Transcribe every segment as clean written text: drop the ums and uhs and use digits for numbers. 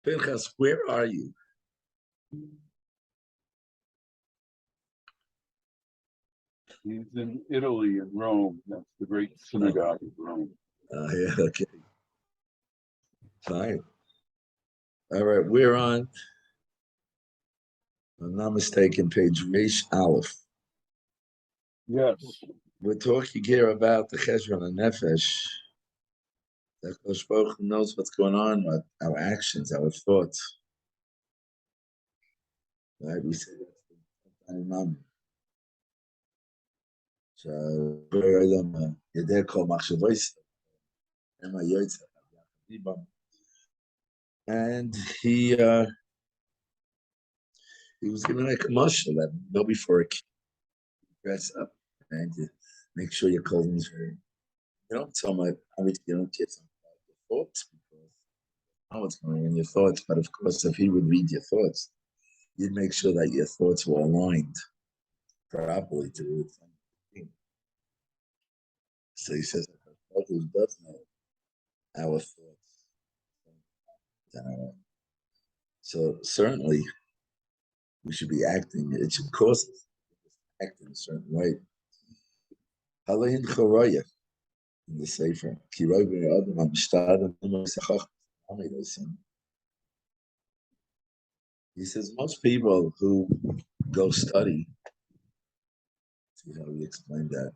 Pinchas, where are you? He's in Italy, in Rome. That's the great synagogue of Rome. Yeah, okay. Fine. All right, we're on, if I'm not mistaken, page Reish Aleph. Yes. We're talking here about the Cheshvan and Nefesh. That Kosh Baruch Hu knows what's going on with our actions, our thoughts. Right? We say that's the Mami. So, Yedeh Kol Machshavos, Ema Yotzeh, and he was giving a commercial that go before a dress up and you make sure your clothing is very. You don't tell my obviously you don't get some thoughts because how it's going in your thoughts, but of course if he would read your thoughts, you'd make sure that your thoughts were aligned properly to do something. So he says who does know our thoughts. So certainly we should be acting, it should cause us to act in a certain way. Halayin Choraya in the Sefer. He says most people who go study, see how we explain that.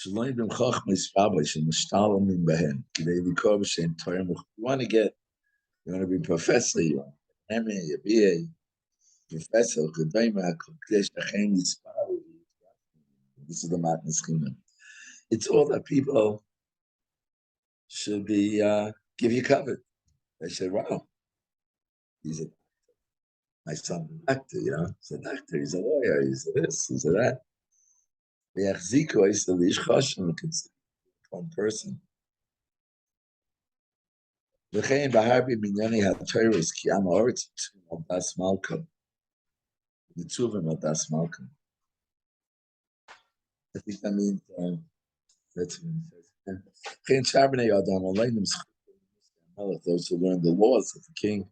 You want to get, you want to be professor, you want to be MA, BA, professor, this is the Matnas Kingdom. It's all that people should be give you covered. They say, wow, he's a my son, a doctor, he's a doctor, he's a lawyer, he's a this, he's a that. The Achziko is the Ishchashim, one person. V'chein b'harbi minyani ha'toros ki am ha'oretz al das malka. The two of them are das malka. I think that means that's what he says. Those who learn the laws of the king.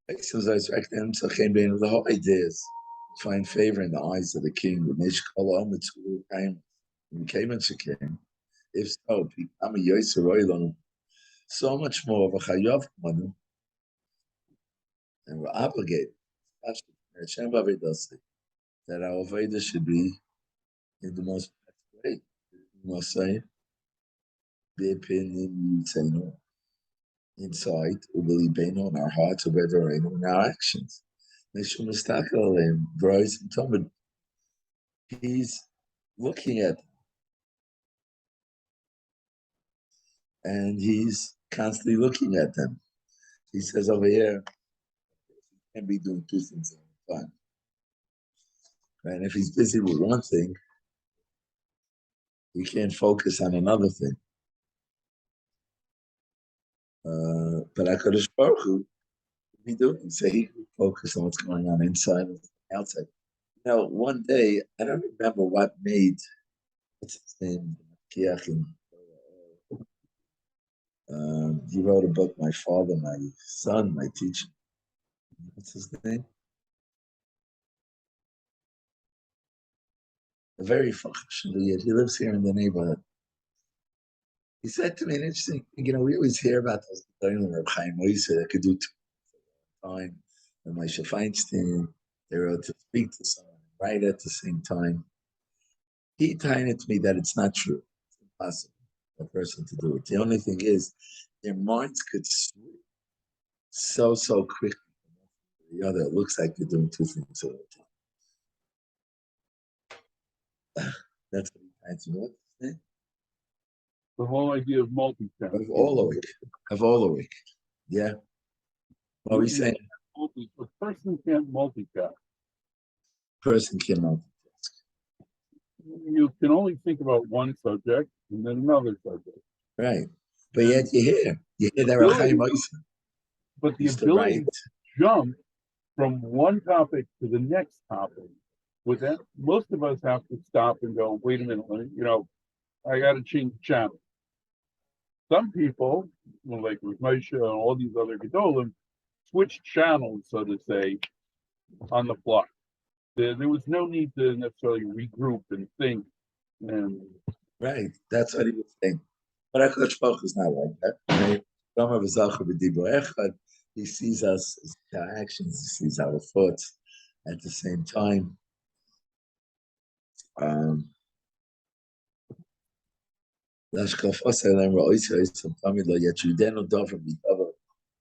The whole idea is find favor in the eyes of the king. If so, I'm a Yosef so much more of a chayav manu, and we're obligated, especially that our Veda should be in the most way. You must say, be opinion, say no. Inside, we believe in our hearts, or better in our actions. Bryce and Talmud, he's looking at them, and he's constantly looking at them. He says over here, he can't be doing two things at the time. And if he's busy with one thing, he can't focus on another thing. But HaKadosh Baruch Hu, he doing? So he could focus on what's going on inside and outside. One day, I don't remember what made, what's his name? He wrote a book, My Father, My Son, My Teacher. What's his name? A very functional yet. He lives here in the neighborhood. He said to me an interesting thing, we always hear about those Reb Chaim Moshe that could do two time, and Moshe Feinstein, they wrote to speak to someone, right at the same time. He tied it to me that it's not true. It's impossible for a person to do it. The only thing is, their minds could switch so quickly from the other. It looks like they're doing two things all the time. That's what he tied to me. The whole idea of multitasking. Of all the week. Yeah. What are we saying? A person can't multitask. Person can multitask. You can only think about one subject and then another subject. Right. But yet you hear that Reb Chaim Moshe. But the ability to jump from one topic to the next topic with that, most of us have to stop and go, wait a minute, I got to change the channel. Some people, like with Moshe and all these other Gedolim, switch channels, so to say, on the fly. There was no need to necessarily regroup and think. And Right, that's what he was saying. But HaKadosh Baruch Hu is not like that. Right? Rama v'zacha b'dibo echad. He sees us, our actions, he sees our thoughts at the same time.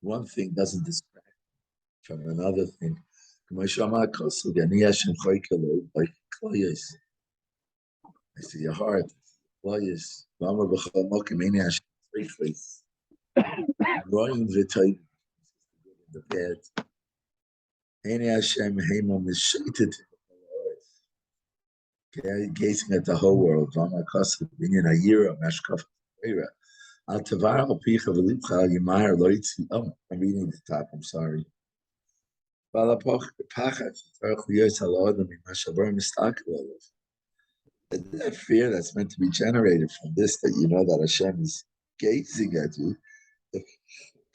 One thing doesn't distract from another thing. I see your heart. Growing the bad. Gazing at the whole world. I'm reading the top, I'm sorry. That fear that's meant to be generated from this, that you know that Hashem is gazing at you. The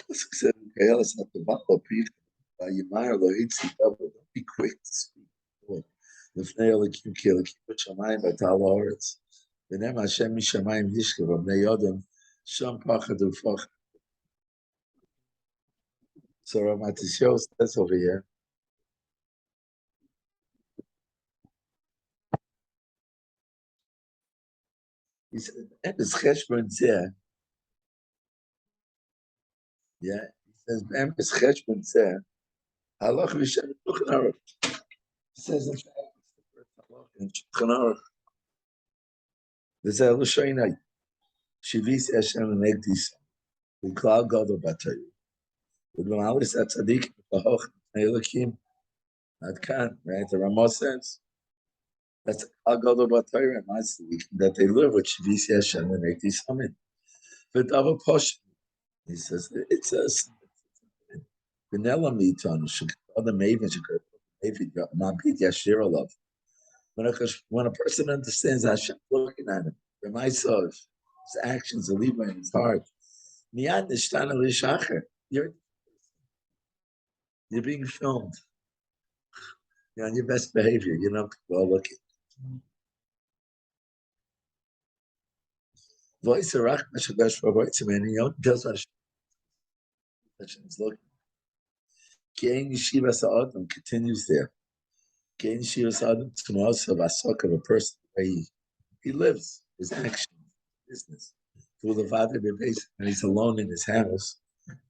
Pasuk said, don't be quick to speak. לפני אלוקים כי אלוקים בשמיים ואתה על הארץ. ונאמר השם משמיים ישכב ובני אדם שם פחד ופחד. So Ramatishyo says over here, he said, "Emes cheshbon zeh." Yeah, he says, "Emes cheshbon zeh." Halach v'shem Shulchan Aruch. He says, in fact, it's the first halach in Shulchan Aruch. V'zeh l'shoinai shivis Hashem negdis v'klal gadol b'Torah. V'b'malis atzadik v'hoch ne'elokim ad kan. Right, the Ramah says that's klal gadol b'Torah that they live with shivis Hashem negdis amin. V'davar posh. He says it says vanilla meat on other mavens. When a person understands Hashem looking at him, the Maisa, his actions, the Leva in his heart, you're being filmed. You're on your best behavior. You're not well looking. Voice of Rachmash and he tells us Hashem's looking. Kein Yeshiva Sa'adam continues there. Kein Yeshiva Sa'adam Tnuasa Vasok of a person where he lives, his actions, business. Through the Vater Bebeis, and he's alone in his house.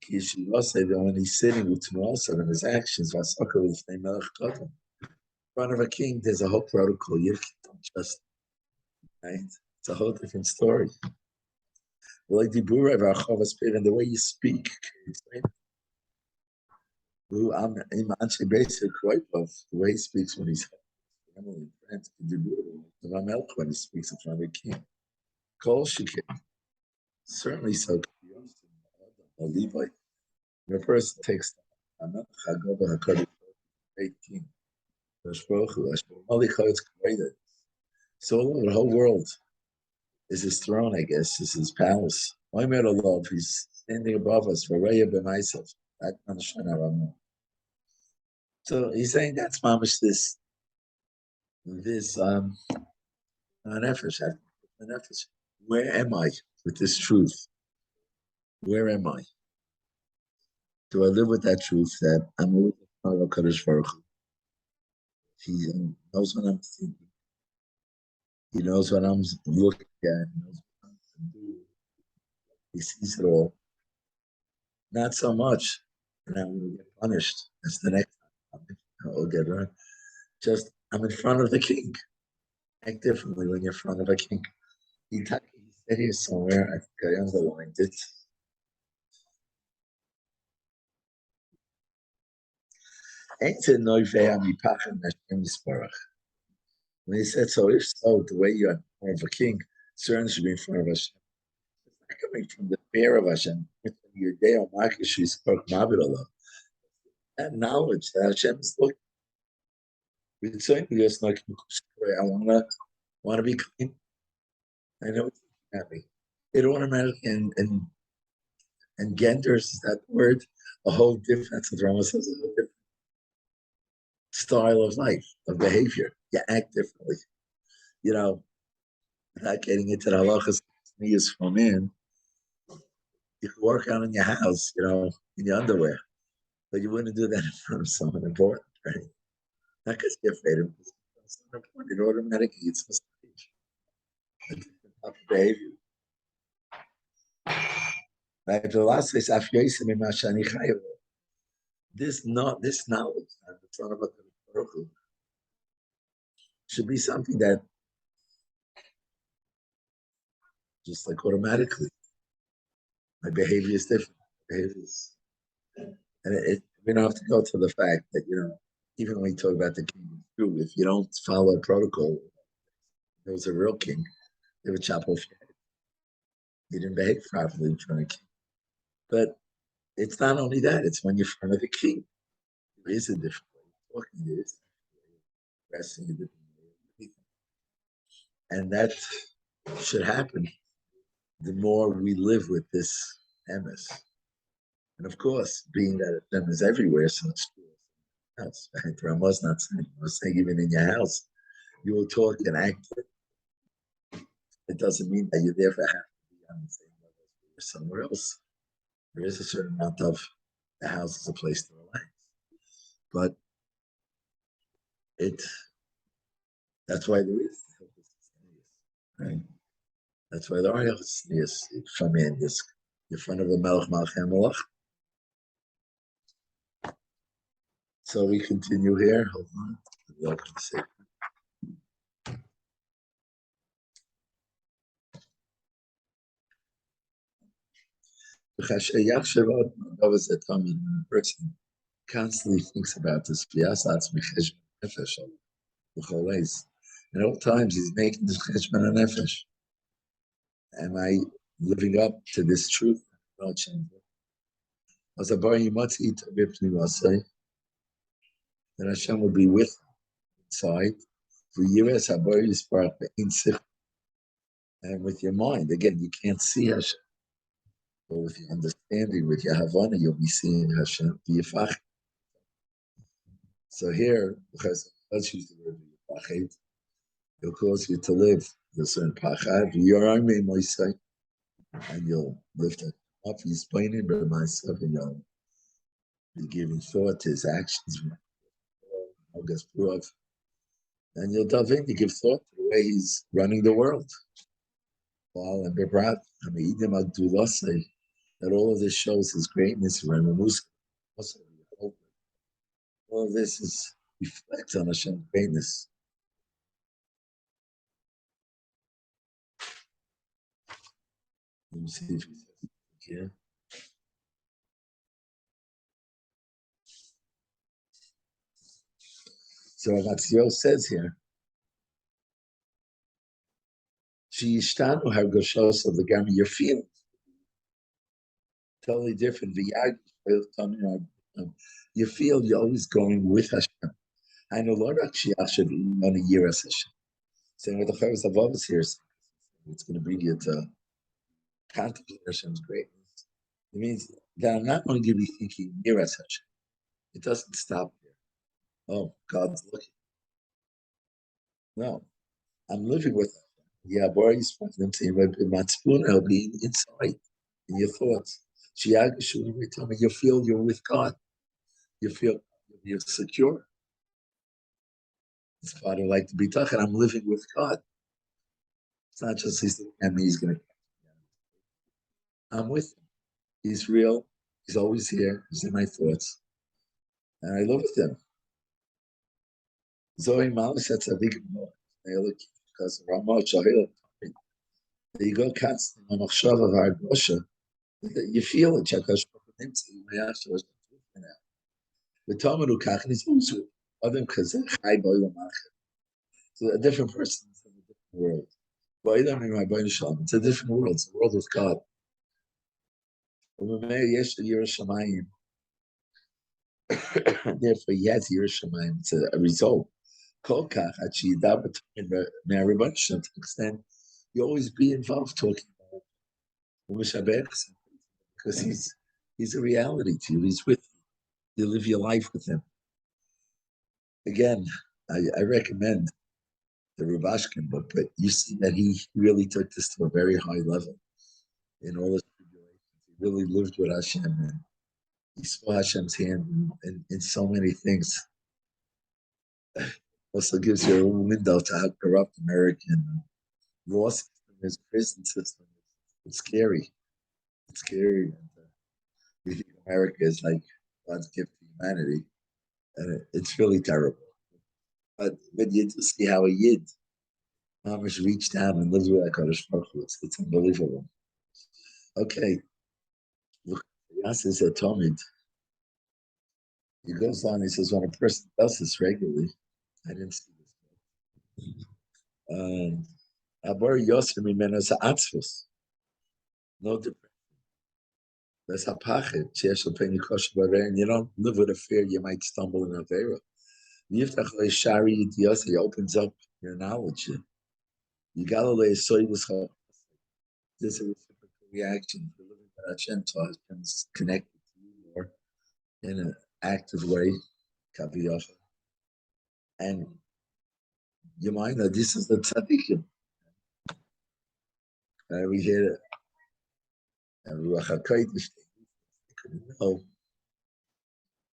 Ki Yeshiva say that when he's sitting with Tnuasa and his actions, Vasok of his name Melech Kotam. In front of a king, there's a whole protocol. You don't just, right? It's a whole different story. Like the Bura of our Chovos and the way you speak, I'm actually basic quite of the way he speaks when he's family and friends. When he speaks in front of a king. Kol Shikin. Certainly so. A Levite. When a person takes the 18. So the whole world is his throne, I guess, is his palace. He's standing above us for Raya b'Maisav. So he's saying that's mamish this nefesh. Where am I with this truth? Where am I? Do I live with that truth that I'm with the Kadosh Baruch Hu? He knows what I'm thinking. He knows what I'm looking at. He knows what I'm doing. He sees it all. Not so much. And I'm going to get punished. That's the next time. I'll get right. Just, I'm in front of the king. Act differently when you're in front of a king. He said here somewhere, I think I underlined it. When he said so, if so, the way you are more of a king, certainly should be in front of Hashem. It's not coming from the fear of Hashem. That knowledge that Hashem is looking. We're saying just like I wanna be clean. I know it's happy. It automatically and genders is that word a whole different drama says a whole different style of life, of behavior. You act differently. You know, not getting into the halachas is from in. You can walk around in your house, in your underwear, but you wouldn't do that in front of someone important, right? Not because you're afraid of it. It's not important. It automatically it's mistakes. A different type of behavior. Right? The last is afyosim in mashani chayav. This knowledge and the son of a Baruch Hu, should be something that just like automatically my behavior is different. Behavior is, and we don't have to go to the fact that even when we talk about the king, it's true. If you don't follow protocol, there was a real king. They would chop off your head. You didn't behave properly in front of the king. But it's not only that; it's when you're in front of the king. There is a different way of talking. There is dressing a different way, and that should happen. The more we live with this MS. And of course, being that them is everywhere, so it's true. House. Right? Rama's not saying. I was saying even in your house, you will talk and act. It doesn't mean that you therefore have to be on the same level as somewhere else. There is a certain amount of the house is a place to relax. But it that's why there is right? That's why there are yes, from in this in front of a Melech Malchem. So we continue here. Hold on. A person constantly thinks about this. And at all times he's making this cheshbon nefesh. Am I living up to this truth? No change. As a bar, you must eat a bit say, then Hashem will be with inside. For years, Habar is part in sich, and with your mind. Again, you can't see Hashem, but with your understanding, with your Havana, you'll be seeing Hashem. So here, because let's use the word Yifachet, it'll cause you to live the certain pachad. Yorame Moisai, and you'll lift it up. He's explaining by myself, and you'll be giving thought to his actions. And you'll delve in, you give thought to the way he's running the world. And that all of this shows his greatness. All of this reflects on Hashem's greatness. Let me see if he says it here. So Ratzio says here, Sheishtanu hargoshos of the gami, your feelings totally different. You feel you're always going with Hashem. I know Lord should be on a year as Hashem. Saying with the Chovos haLevavos here, it's going to bring you to contemplate Hashem's greatness. It means that I'm not only going to be thinking near as Hashem. It doesn't stop there. Oh, God's looking. No, I'm living with Hashem. Yeah, I've already spoken to him. I'll be inside in your thoughts. Tell me you feel you're with God. You feel you're secure. It's part of like to be tachat. I'm living with God. It's not just he's and he's going to. I'm with him. He's real. He's always here. He's in my thoughts, and I live with him. Zoe Malis at Tzadik because Ramah Shahil. You go constantly on Machshava V'Hardosha. You feel it. The Talmud Ukach is also other because so a different person is in a different world. It's a different world. It's a world with God. Therefore, yes, Yerushalayim. It's a result. Kolkach, actually, that would marry bunch to extent you always be involved talking about Mushabech because he's a reality to you. He's with you. You live your life with him. Again, I recommend the Rubashkin book, but you see that he really took this to a very high level in all his tribulations. He really lived with Hashem and he saw Hashem's hand in so many things. Also gives you a window to how corrupt American law system is, prison system. It's scary. It's scary. And, we think America is like God's gift to humanity, and it's really terrible. But you just see how a Yid Mamish reached down and lived with that Kadosh Baruch Hu. It's unbelievable. Okay, look, Yas is a Talmud. He goes on. He says, when a person does this regularly, I didn't see this. Abar Yosef Mimenos Atzvus. No depression. That's a pachet. And you don't live with a fear you might stumble in a Avera. Yiftach Shari Yidiyasa, he opens up your knowledge. You gotta lay soy with her. There's a reciprocal reaction. You're living with Hashem, so Hashem's connected to you more in an active way, Kaviyach. And you mind that this is the tzaddikim. We hear it. And Ruach HaKodesh, they couldn't know.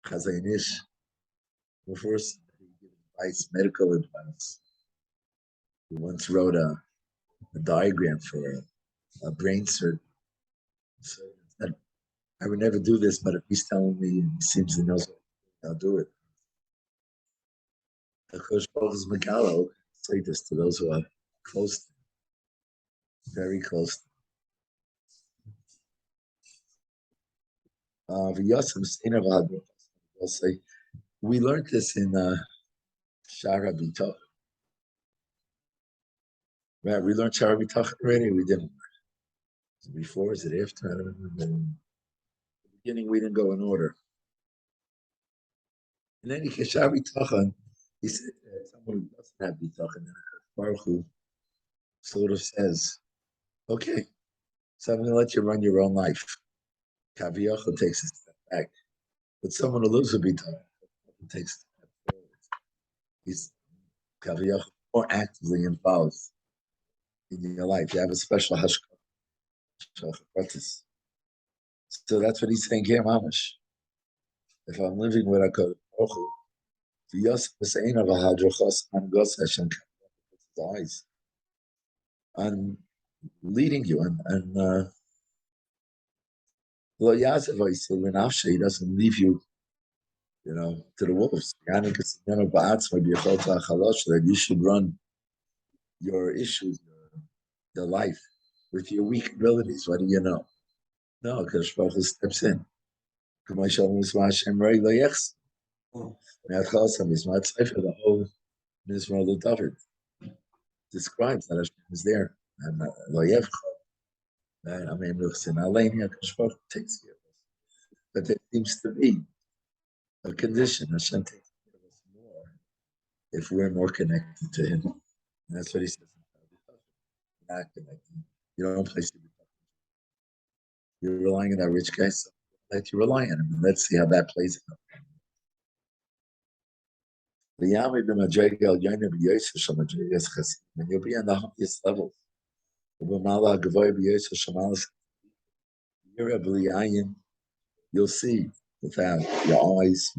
Chazaynish, first, he gave advice, medical advice. He once wrote a diagram for a brain surgeon. So I would never do this, but if he's telling me and he seems to know something, I'll do it. The Kosh Baruch Megalo say this to those who are close to him, very close to him. I'll say, we learned this in Shara B'Toch. Right, we learned Shara B'Toch already. We didn't. Is it before? Is it after? I don't remember. In the beginning, we didn't go in order. And then Shara B'Toch, he said someone who doesn't have B'Toch, and then Baruch Hu sort of says, okay, so I'm going to let you run your own life. Kaviyach takes a step back. But someone who lives with B'Toch takes a step forward. He's Kaviyach more actively involved in your life. You have a special hashkafa. So that's what he's saying here, Mamish. If I'm living with a Kodesh Baruch Hu, Yosef is saying of a hadrochos and Gos Hashem his eyes and leading you and Lo Yazev he doesn't leave you, to the wolves. That you should run your issues, your life with your weak abilities. What do you know? No, because Baruch Hu steps in. The whole Mizmor David describes that Hashem is there. And takes care of us. But there seems to be a condition. Hashem takes care of us more if we're more connected to Him. And that's what He says. You're not connected. You don't place your. You're relying on that rich guy, so let you rely on him. And let's see how that plays out. When you'll be on the highest level, you'll see without your eyes,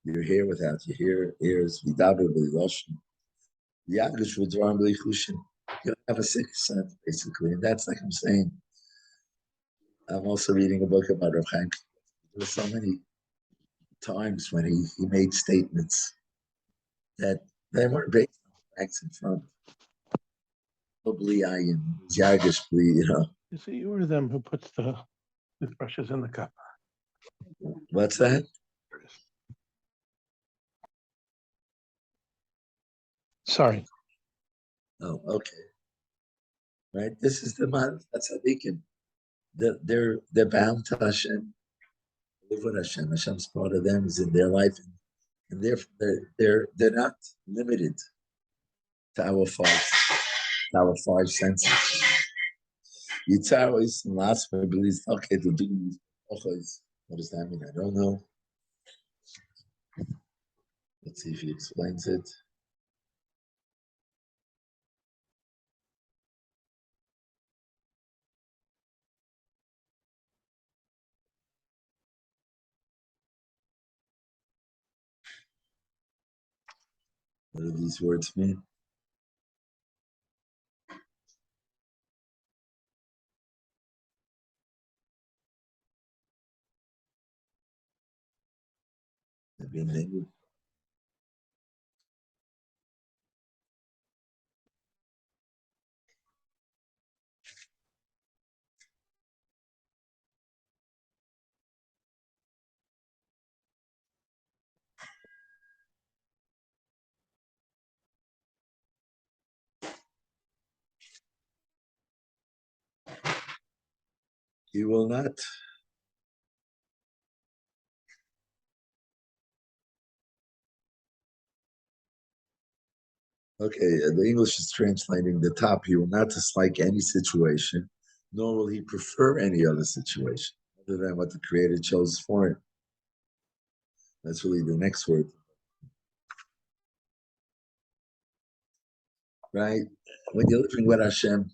your hair without your ears, you'll have a sixth sense, basically. And that's like I'm saying. I'm also reading a book about Rav Chaim. There were so many times when he made statements that they weren't based on facts in front. Probably I am Yargishly, Is it you or them who puts the toothbrushes in the cup? What's that? Sorry. Oh, okay. Right. This is the man. That's how they can. They're bound to Hashem. Live with Hashem. Hashem's part of them is in their life. And and therefore they're not limited to our five senses. Yitzhak is last one believes okay to do these. What does that mean? I don't know. Let's see if he explains it. What do these words mean? Maybe. He will not. Okay, the English is translating the top. He will not dislike any situation, nor will he prefer any other situation other than what the Creator chose for him. That's really the next word, right? When you're living with Hashem,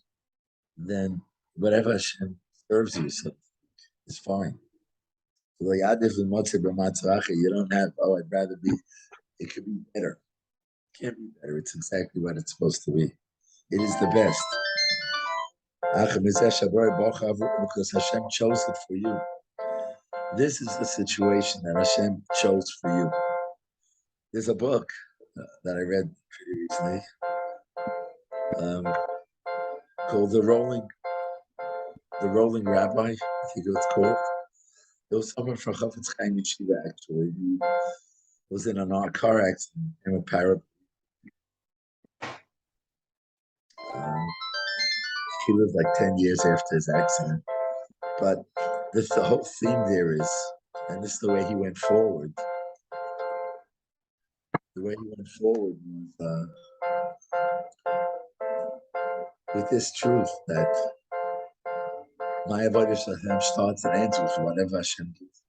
then whatever Hashem serves you, so it's fine. You don't have, oh, I'd rather be, it could be better. It can't be better. It's exactly what it's supposed to be. It is the best. Because Hashem chose it for you. This is the situation that Hashem chose for you. There's a book that I read pretty recently called The Rolling Rabbi, I think it's called. There was someone from Chofetz Chaim Yeshiva, actually. He was in a car accident in a parapet. He lived like 10 years after his accident. But the whole theme there is, and this is the way he went forward. The way he went forward was with this truth that my avodah Hashem starts and ends with whatever Hashem gives.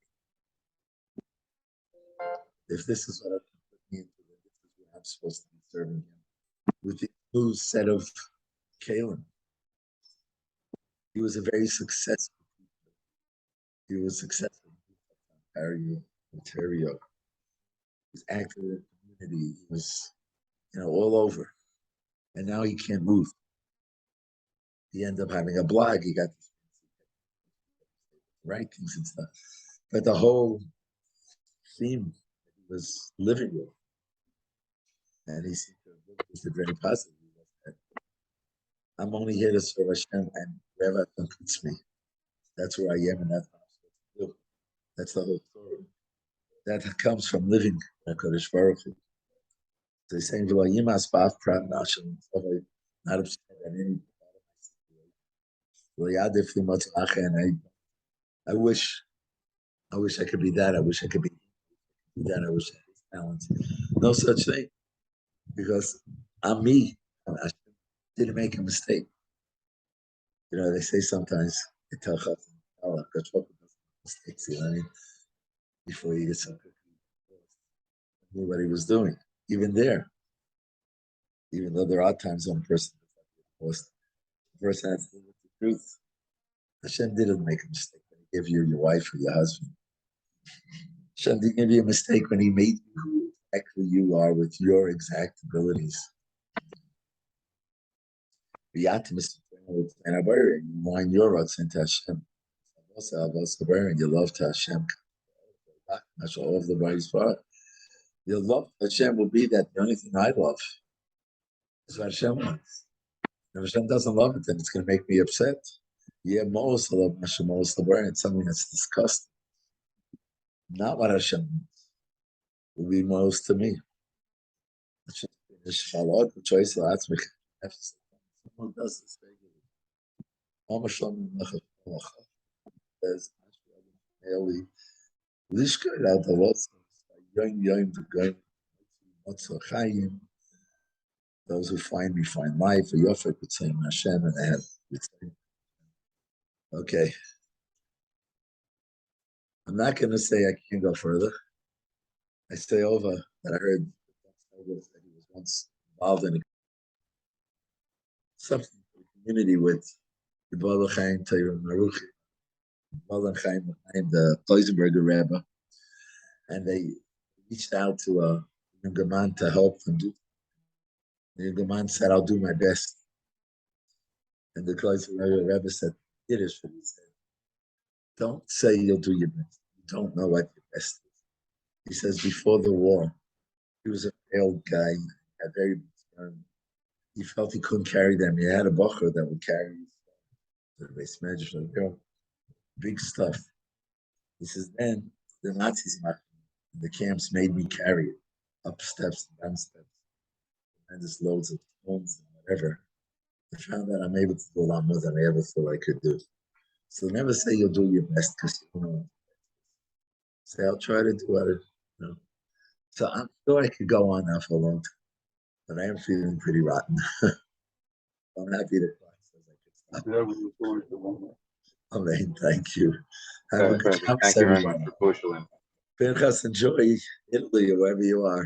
If this is what I'm putting into it, this is what I'm supposed to be serving him. With the new set of Kalim. He was a very successful. He was successful in Ontario. He was active in the community. He was, all over. And now he can't move. He ended up having a blog. He got writings and stuff. But the whole theme he was living with, and he seemed to have very positive. I'm only here to serve Hashem, and wherever Hashem puts me, that's where I am, and that's what I'm supposed to do. That's the whole story. That comes from living in Kodesh Baruch Hu. They're saying, not upset at any situation. I wish I could be that. I wish I could be that. I wish I had balance. No such thing, because I'm me. I didn't make a mistake. They say sometimes they tell mistakes. You know what I mean? Before you get some knew what he was doing. Even there, even though there are times when a person the person has to live with the truth. Hashem didn't make a mistake when he gave you your wife or your husband. Hashem didn't give you a mistake when he made you who exactly you are with your exact abilities. And you line your ruts into Hashem. And your love to Hashem. That's all of the body's part. Your love to Hashem will be that the only thing I love is what Hashem wants. If Hashem doesn't love it, then it's going to make me upset. Yeah, most love Hashem, most love it's something that's disgusting. Not what Hashem wants will be most to me. Someone does this regularly. Yoim v'goyim, Motzah Chayim. Those who find me find life. V'yofek b'tzayim Hashem, and they have b'tzayim. Okay. I'm not going to say I can't go further. I say over that I heard that he was once involved in something in the community with the Balachayim Tayram Maruchi, Balachayim the Kloisenberger Rebbe, and they reached out to a younger man to help them do. The younger man said, "I'll do my best." And the Kloisenberger Rebbe said, "Yiddish," he said, "Don't say you'll do your best. You don't know what your best is." He says, before the war, he was a failed guy, had very big sperm. He felt he couldn't carry them. He had a bocher that would carry the base measure, big stuff. He says, then the Nazis in the camps made me carry it up steps and down steps, tremendous loads of stones and whatever. I found that I'm able to do a lot more than I ever thought I could do. So never say you'll do your best because you don't know. Say, I'll try to do it. You know. So I'm sure I could go on now for a long time, but I am feeling pretty rotten. I'm happy that God says I could stop. Yeah, we look forward to one. Amen. Thank you. Have a good Perfect. Shabbos, Thank you very much everyone. for Pushling. Pinchas, enjoy Italy or wherever you are.